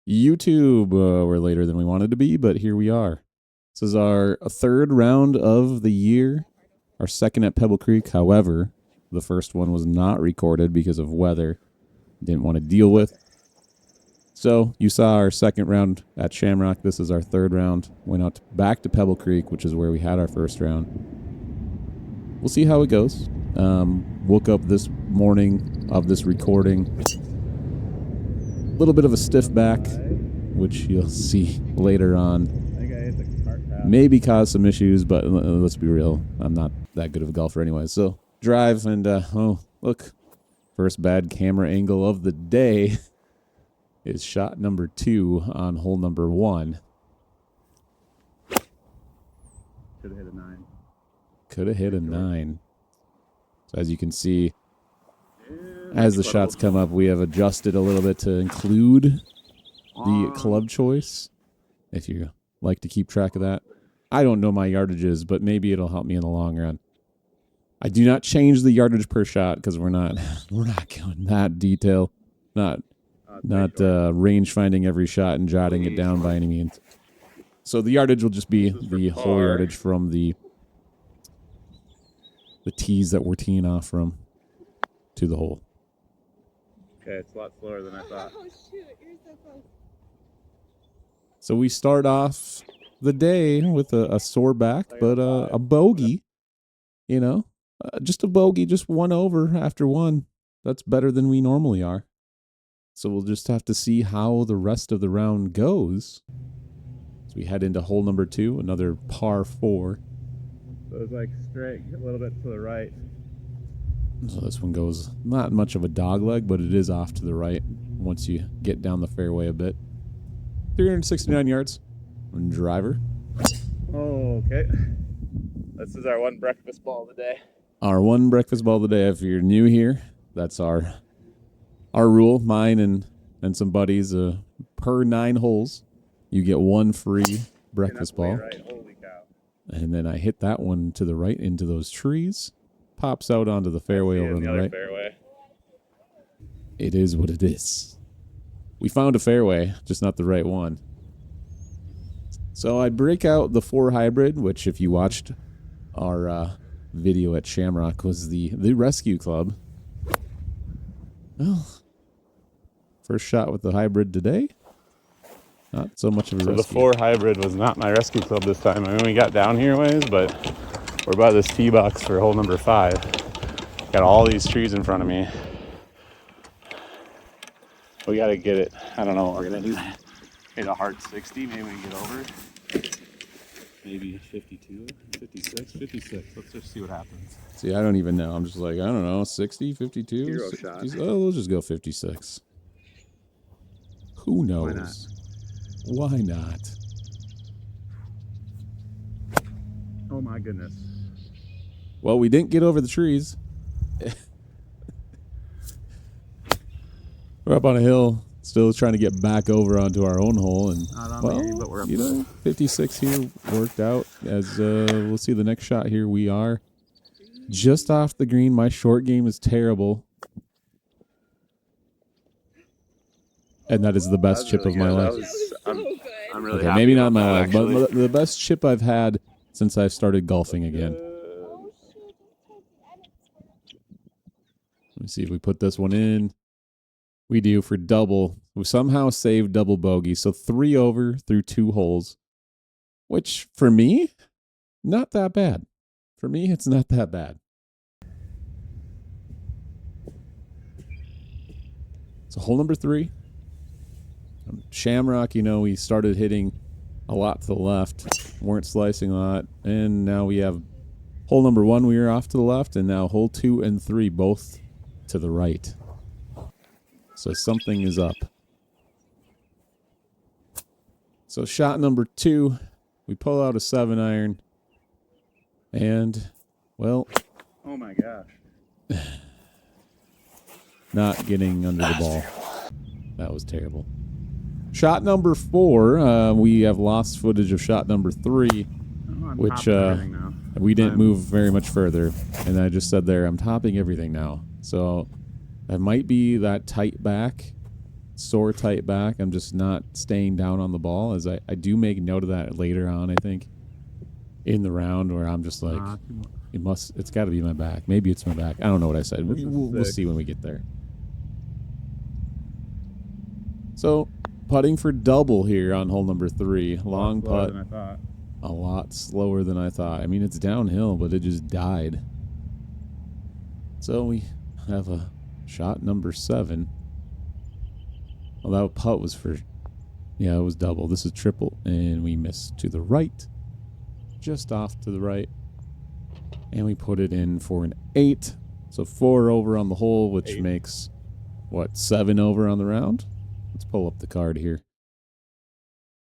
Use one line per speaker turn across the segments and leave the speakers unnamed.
YouTube. We're later than we wanted to be, but here we are. This is our third round of the year, our second at Pebble Creek. However, the first one was not recorded because of weather. Didn't want to deal with. So you saw our second round at Shamrock. This is our third round. Went out back to Pebble Creek, which is where we had our first round. We'll see how it goes. Woke up this morning of this recording. A little bit of a stiff back, which you'll see later on. Maybe cause some issues, but let's be real. I'm not that good of a golfer anyway. So drive and, oh, look. First bad camera angle of the day is shot number 2 on hole number 1.
Could have hit a 9.
Could have hit a 9. So as you can see, as the shots come up, we have adjusted a little bit to include the club choice, if you like to keep track of that. I don't know my yardages, but maybe it'll help me in the long run. I do not change the yardage per shot because we're not going that detail, not range finding every shot and jotting it down by any means. So the yardage will just be the whole yardage from the tees that we're teeing off from to the hole.
Okay, it's a lot slower than I thought.
Oh shoot, you're so close.
So we start off the day with a sore back, but a bogey, you know, just a bogey, just one over after one. That's better than we normally are. So we'll just have to see how the rest of the round goes. So we head into hole number 2, another par 4.
So it's like straight, a little bit to the right.
So this one goes not much of a dog leg, but it is off to the right once you get down the fairway a bit. 369 yards on driver.
Oh, okay. This is our one breakfast ball of the day.
Our one breakfast ball of the day. If you're new here, that's our rule. Mine and some buddies. Per 9 holes, you get one free breakfast ball.
Right. Holy cow.
And then I hit that one to the right into those trees. Pops out onto the fairway over on the right.
Fairway.
It is what it is. We found a fairway, just not the right one. So I break out the 4 hybrid, which if you watched our video at Shamrock was the rescue club. Well, first shot with the hybrid today. Not so much of a rescue.
The 4 hybrid was not my rescue club this time. I mean, we got down here ways, but we're by this tee box for hole number 5. Got all these trees in front of me. We got to get it. I don't know what we're going to do. Hit a hard 60. Maybe we can get over. Maybe 52, 56, 56. Let's just see what happens.
See, I don't even know. I'm just like, I don't know, 60, 52?
Hero
60,
shot.
oh, we'll just go 56. Who knows? Why not?
Oh my goodness.
Well, we didn't get over the trees. We're up on a hill, still trying to get back over onto our own hole, and
but we're up
you know, 56 here worked out. As we'll see the next shot here, we are just off the green. My short game is terrible, and that is the best chip of my life.
I'm really
Okay,
happy
maybe not
about
my
that,
life,
actually.
but the best chip I've had since I started golfing again.
Oh shoot,
Let me see if we put this one in. We do for double. We somehow saved double bogey. So 3 over through 2 holes, which for me, not that bad. For me, it's not that bad. So hole number 3. Shamrock, you know, we started hitting a lot to the left. Weren't slicing a lot. And now we have hole number 1, we were off to the left. And now hole 2 and 3, both to the right. So something is up. So shot number 2, we pull out a 7-iron. And, well,
Oh my gosh.
not getting under the ball. That was terrible. Shot number 4, we have lost footage of shot number 3, which we didn't move very much further. And I just said there, I'm topping everything now. So that might be that tight back sore tight back. I'm just not staying down on the ball, as I do make note of that later on, I think, in the round, where I'm just like, it's got to be my back. Maybe it's my back. I don't know what I said. We'll see when we get there. So, putting for double here on hole number 3. Long putt. A lot slower than I thought. I mean, it's downhill, but it just died. So we have a shot number 7. Well, that putt was for, yeah, it was double. This is triple, and we missed to the right, just off to the right. And we put it in for an 8. So 4 over on the hole, which makes, what, 7 over on the round? Let's pull up the card here.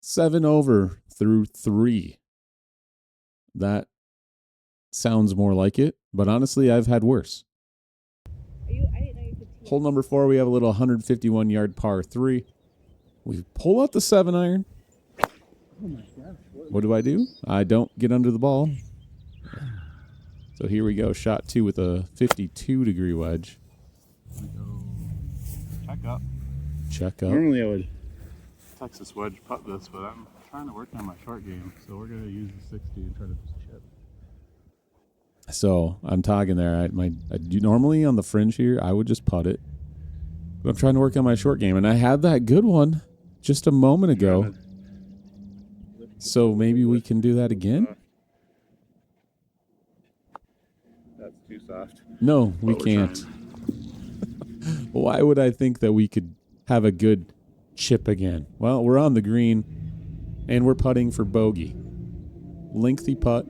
7 over through 3. That sounds more like it, but honestly, I've had worse. Hole number 4, we have a little 151-yard par 3. We pull out the 7-iron.
Oh my gosh.
What do? I don't get under the ball. So here we go, shot 2 with a 52-degree wedge.
Check up.
Check up.
Normally I would Texas wedge putt this, but I'm trying to work on my short game, so we're going to use the 60 and try to chip.
So I'm talking there. I do normally on the fringe here, I would just putt it. But I'm trying to work on my short game, and I had that good one just a moment ago. So maybe we can do that again?
That's too soft.
No, we can't. Why would I think that we could have a good chip again? Well, we're on the green, and we're putting for bogey. Lengthy putt.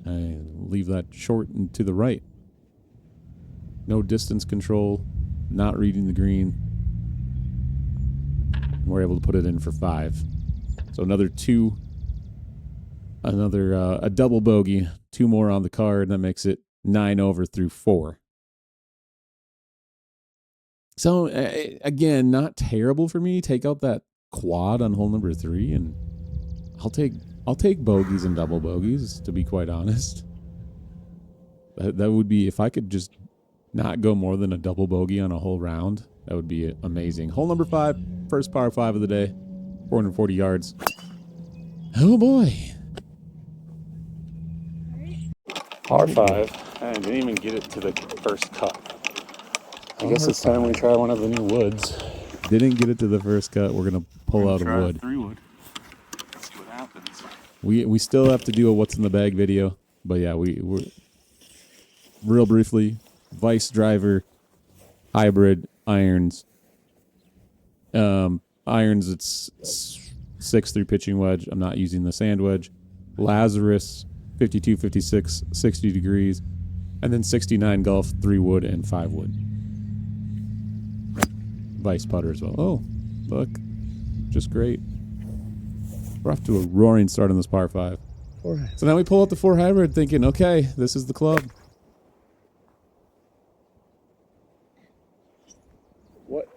I leave that short and to the right. No distance control, not reading the green. We're able to put it in for 5. So another 2, a double bogey, 2 more on the card. That makes it 9 over through 4. So again, not terrible for me. Take out that quad on hole number 3, and I'll take bogeys and double bogeys, to be quite honest. That would be, if I could just not go more than a double bogey on a whole round, that would be amazing. Hole number 5, first par 5 of the day, 440 yards. Oh boy.
Par 5. I didn't even get it to the first cut. I guess it's time we try one of the new woods.
Didn't get it to the first cut. We're gonna pull out a wood.
3 wood. See what happens.
We still have to do a what's in the bag video, but yeah, we're real briefly. Vice driver, hybrid irons. Irons, it's 6-3 pitching wedge. I'm not using the sand wedge. Lazrus, 52, 56, 60 degrees, and then 69 golf, 3 wood and 5 wood. Vice putter as well. Oh, look, just great. We're off to a roaring start on this par 5. So now we pull out the 4 hybrid, thinking, okay, this is the club.
What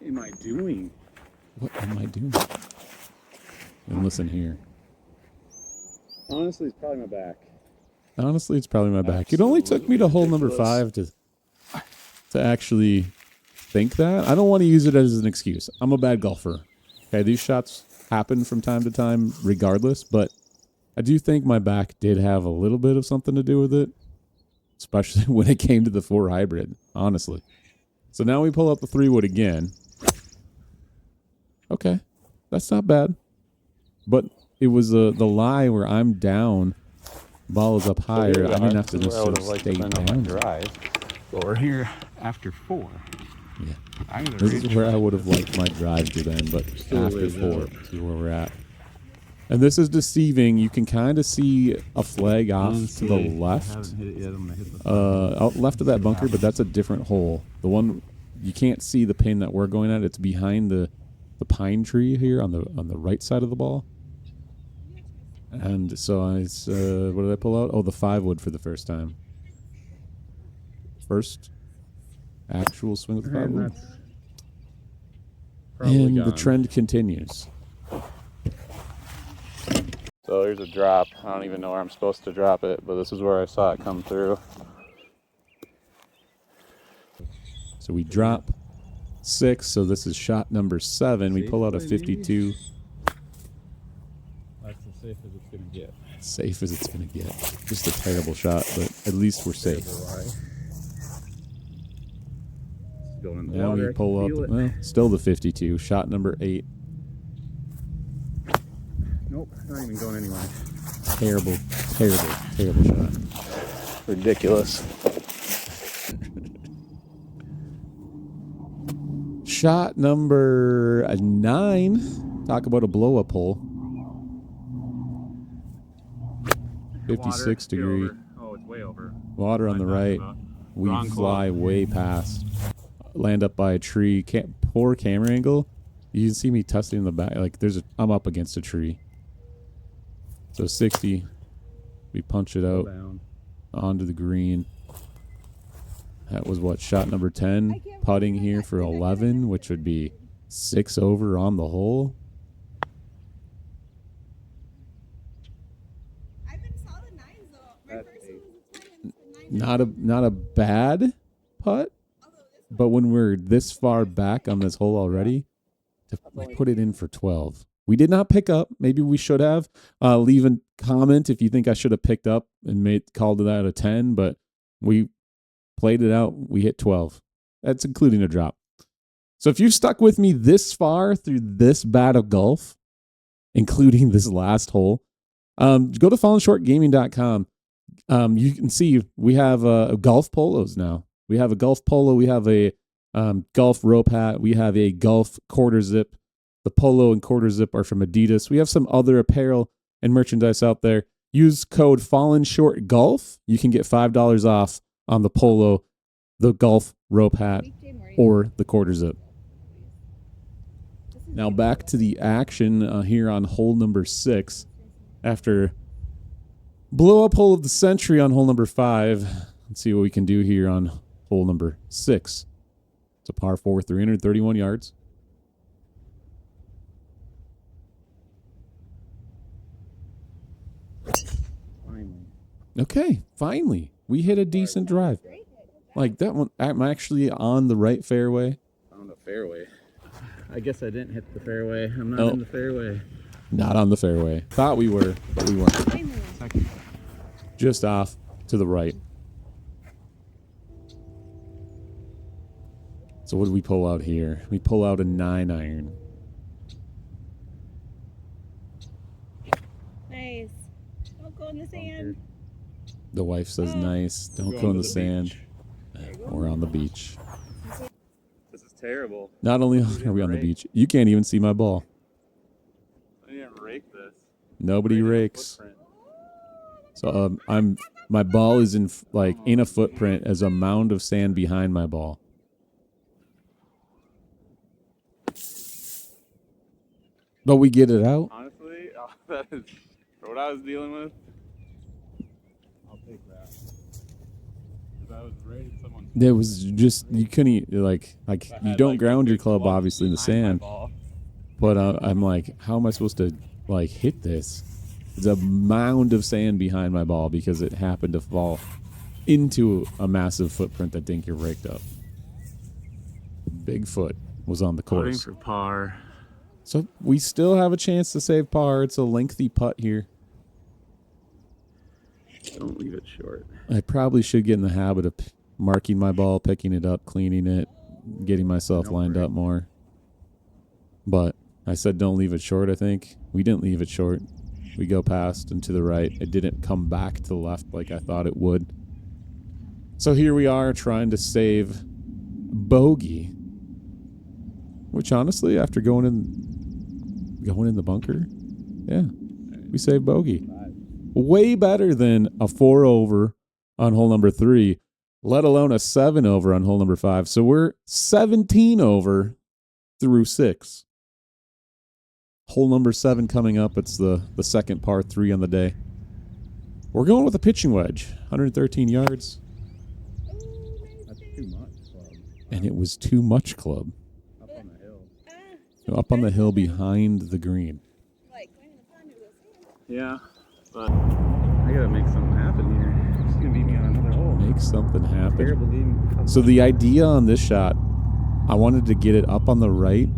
am I doing?
What am I doing? And listen here.
Honestly, it's probably my back.
Honestly, it's probably my back. It only took me to hole number 5 to actually think that. I don't want to use it as an excuse. I'm a bad golfer. Okay, these shots happen from time to time regardless, but I do think my back did have a little bit of something to do with it, especially when it came to the 4 hybrid, honestly. So now we pull out the 3 wood again. Okay, that's not bad. But it was the lie where I'm down, ball is up higher. I didn't have to necessarily stay down.
Drive, but we're here after 4.
Yeah, this is where I would have liked my drive to then, but after 4 is where we're at. And this is deceiving. You can kind of see a flag off to the left, left of that bunker, but that's a different hole. The one you can't see the pin that we're going at. It's behind the pine tree here on the right side of the ball. And so what did I pull out? Oh, the 5 wood for the first time. First actual swing with the 5 wood. And the trend continues.
So here's a drop. I don't even know where I'm supposed to drop it, but this is where I saw it come through.
So So we drop 6. So this is shot number 7. We pull out a 52.
That's as safe as it's gonna get.
Safe as it's going to get. Just a terrible shot, but at least we're safe.
Going in the
Now
water.
we pull up. Well, still the 52. Shot number 8.
Nope, not even going anywhere.
Terrible, terrible, terrible shot.
Ridiculous.
Shot number 9. Talk about a blow-up hole. 56 degree.
Oh, it's way over.
Water on the right. We fly way past. Land up by a tree. Poor camera angle. You can see me testing in the back. Like I'm up against a tree. So 60. We punch it out onto the green. That was what, shot number 10. Putting here for 11, which would be 6 over on the hole.
I've been solid 9s though. My first one was a 10 and 9.
Not a bad putt, but when we're this far back on this hole already, we put it in for 12. We did not pick up. Maybe we should have. Leave a comment if you think I should have picked up and called that a 10, but we played it out. We hit 12. That's including a drop. So if you've stuck with me this far through this bad of golf, including this last hole, go to fallenshortgaming.com. You can see we have golf polos now. We have a golf polo. We have a golf rope hat. We have a golf quarter zip. The polo and quarter zip are from Adidas. We have some other apparel and merchandise out there. Use code FallenShortGolf. You can get $5 off on the polo, the golf rope hat, or the quarter zip. Now back to the action here on hole number 6. After blow up hole of the century on hole number 5. Let's see what we can do here on hole number 6. It's a par 4, 331 yards. Okay, finally. We hit a decent drive. Like that one, I'm actually on the right fairway.
On the fairway. I guess I didn't hit the fairway. I'm not in the fairway.
Not on the fairway. Thought we were, but we weren't. Just off to the right. So what did we pull out here? We pull out a 9-iron.
Nice. Don't go in the sand.
The wife says nice. Don't go in the sand. We're on the beach.
This is terrible.
Not only are we on the beach, you can't even see my ball.
I didn't rake this.
Nobody rakes. So my ball is in a footprint as a mound of sand behind my ball. But we get it out.
Honestly, that is for what I was dealing with. I'll take that. If I was rated someone.
There was just you couldn't you don't ground your club obviously in the sand. But I'm like, how am I supposed to hit this? There's a mound of sand behind my ball because it happened to fall into a massive footprint that didn't get raked up. Bigfoot was on the course.
For par.
So we still have a chance to save par. It's a lengthy putt here.
Don't leave it short.
I probably should get in the habit of marking my ball, picking it up, cleaning it, getting myself lined up more. But I said don't leave it short, I think. We didn't leave it short. We go past and to the right. It didn't come back to the left like I thought it would. So here we are trying to save bogey. Which honestly, after going in the bunker, yeah, we saved bogey. Way better than a 4 over on hole number 3, let alone a 7 over on hole number 5. So we're 17 over through 6. Hole number 7 coming up. It's the second par 3 on the day. We're going with a pitching wedge, 113 yards.
That's too much, club.
And it was too much, club.
Up on the hill.
Up on the hill behind the green.
Yeah, but I gotta make something happen here. She's gonna beat me on another hole.
make something happen.
Terrible game.
So the idea on this shot, I wanted to get it up on the right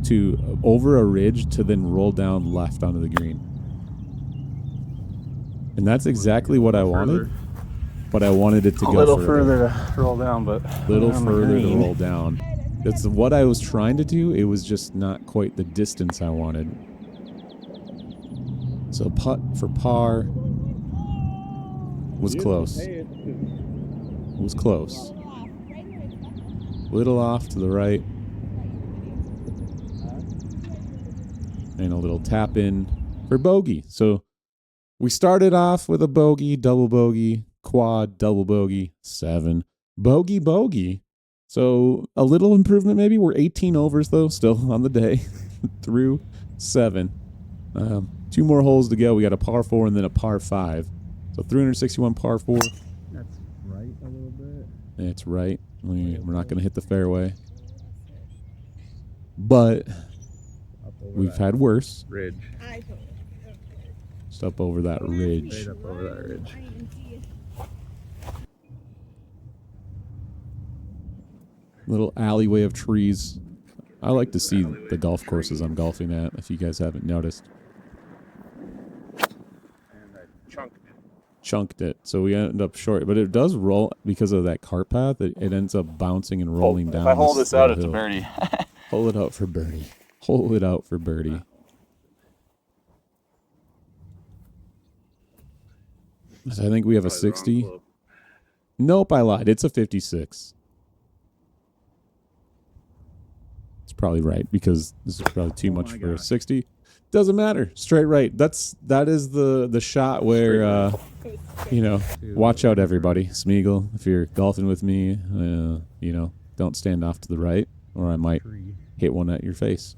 to over a ridge to then roll down left onto the green. And that's exactly what I wanted, but I wanted it to go
A little
further.
further to roll down, but
A little further to roll down. That's what I was trying to do. It was just not quite the distance I wanted. So putt for par was close. It was close. Little off to the right. And a little tap in for bogey. So we started off with a bogey, double bogey, quad, double bogey, 7. Bogey, bogey. So a little improvement maybe. We're 18 overs though, still on the day through 7. 2 more holes to go. We got a par 4 and then a par 5. So 361 par 4.
That's right a little bit.
It's right. We're not going to hit the fairway. But we've had worse.
Ridge.
Just up over that ridge.
Straight up over that ridge.
Little alleyway of trees. I like to see the golf courses I'm golfing at, if you guys haven't noticed.
And I chunked it.
So we end up short. But it does roll because of that cart path. It ends up bouncing and rolling down.
If I hold this out,
little
it's a
hill.
birdie.
Hold it out for birdie. Hold it out for birdie. So I think we have a 60. Nope, I lied. It's a 56. It's probably right because this is probably too much for a 60. Doesn't matter. Straight right. That is the shot where watch out everybody. Smeagol, if you're golfing with me, don't stand off to the right or I might hit one at your face.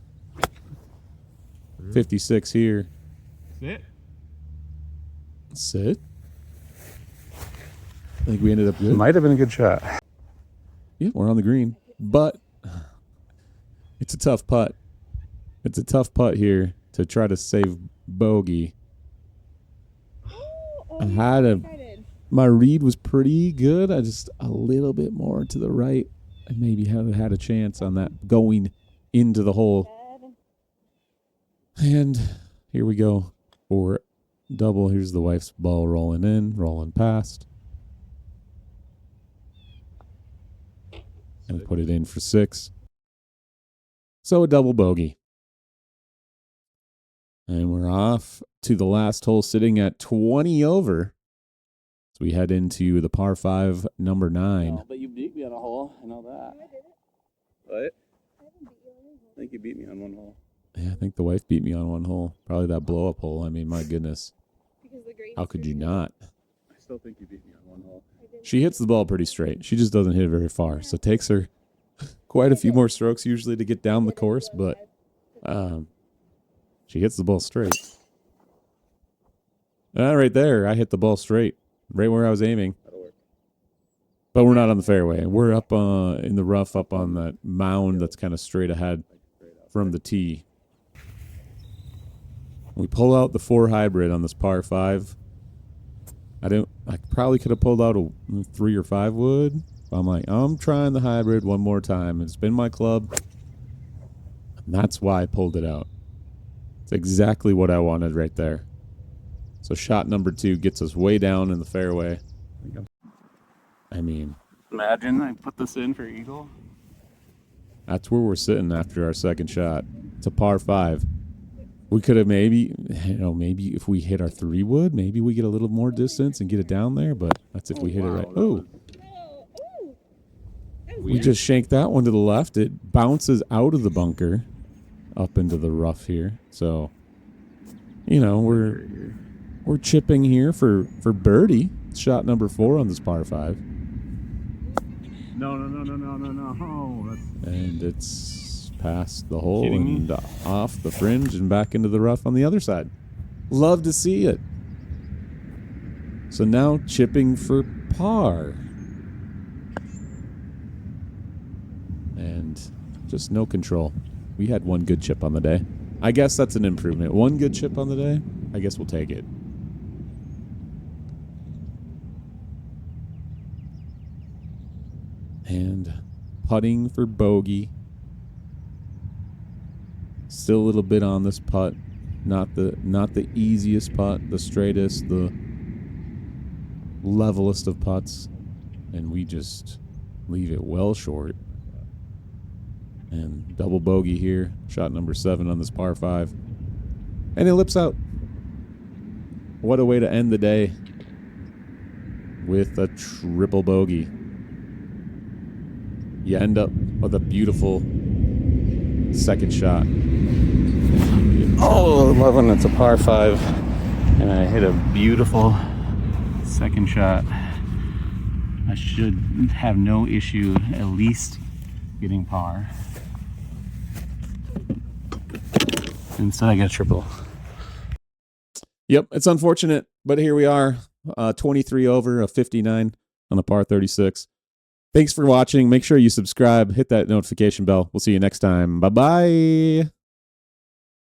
56 here. Sit. I think we ended up good.
Might have been a good shot.
Yeah, we're on the green. But it's a tough putt. It's a tough putt here to try to save bogey. My read was pretty good. I just a little bit more to the right. I maybe had a chance on that going into the hole. And here we go for double. Here's the wife's ball rolling in, rolling past. And put it in for 6. So a double bogey. And we're off to the last hole sitting at 20 over. So we head into the par 5, number 9.
Oh, but you beat me on a hole. I know that. What? I think you beat me on one hole.
Yeah, I think the wife beat me on one hole. Probably that blow-up hole. I mean, my goodness. How could you not?
I still think you beat me on one hole.
She hits the ball pretty straight. She just doesn't hit it very far. So it takes her quite a few more strokes usually to get down the course, but she hits the ball straight. Right there, I hit the ball straight, right where I was aiming.
That'll work.
But we're not on the fairway. We're up in the rough, up on that mound that's kind of straight ahead from the tee. We pull out the 4 hybrid on this par 5. I probably could have pulled out a 3 or 5 wood. I'm like, I'm trying the hybrid one more time. It's been my club. And that's why I pulled it out. It's exactly what I wanted right there. So shot number 2 gets us way down in the fairway. I mean,
imagine I put this in for eagle.
that's where we're sitting after our second shot. It's a par 5. We could have maybe if we hit our 3 wood, maybe we get a little more distance and get it down there, but that's if we hit it right. Oh, we just shanked that one to the left. It bounces out of the bunker up into the rough here. So, we're chipping here for birdie. Shot number 4 on this par 5.
No. Oh,
And it's past the hole
Kidding
and off the fringe and back into the rough on the other side. Love to see it. So now chipping for par. And just no control. We had one good chip on the day. I guess that's an improvement. One good chip on the day, I guess we'll take it. And putting for bogey. Still a little bit on this putt. Not the easiest putt, the straightest, the levelest of putts. And we just leave it well short. And double bogey here. Shot number 7 on this par 5. And it lips out. What a way to end the day with a triple bogey. You end up with a beautiful second shot.
Oh, I love when it's a par 5 and I hit a beautiful second shot. I should have no issue at least getting par. Instead I got a triple.
Yep, it's unfortunate, but here we are. 23 over, a 59 on a par 36. Thanks for watching. Make sure you subscribe, hit that notification bell. We'll see you next time. Bye-bye.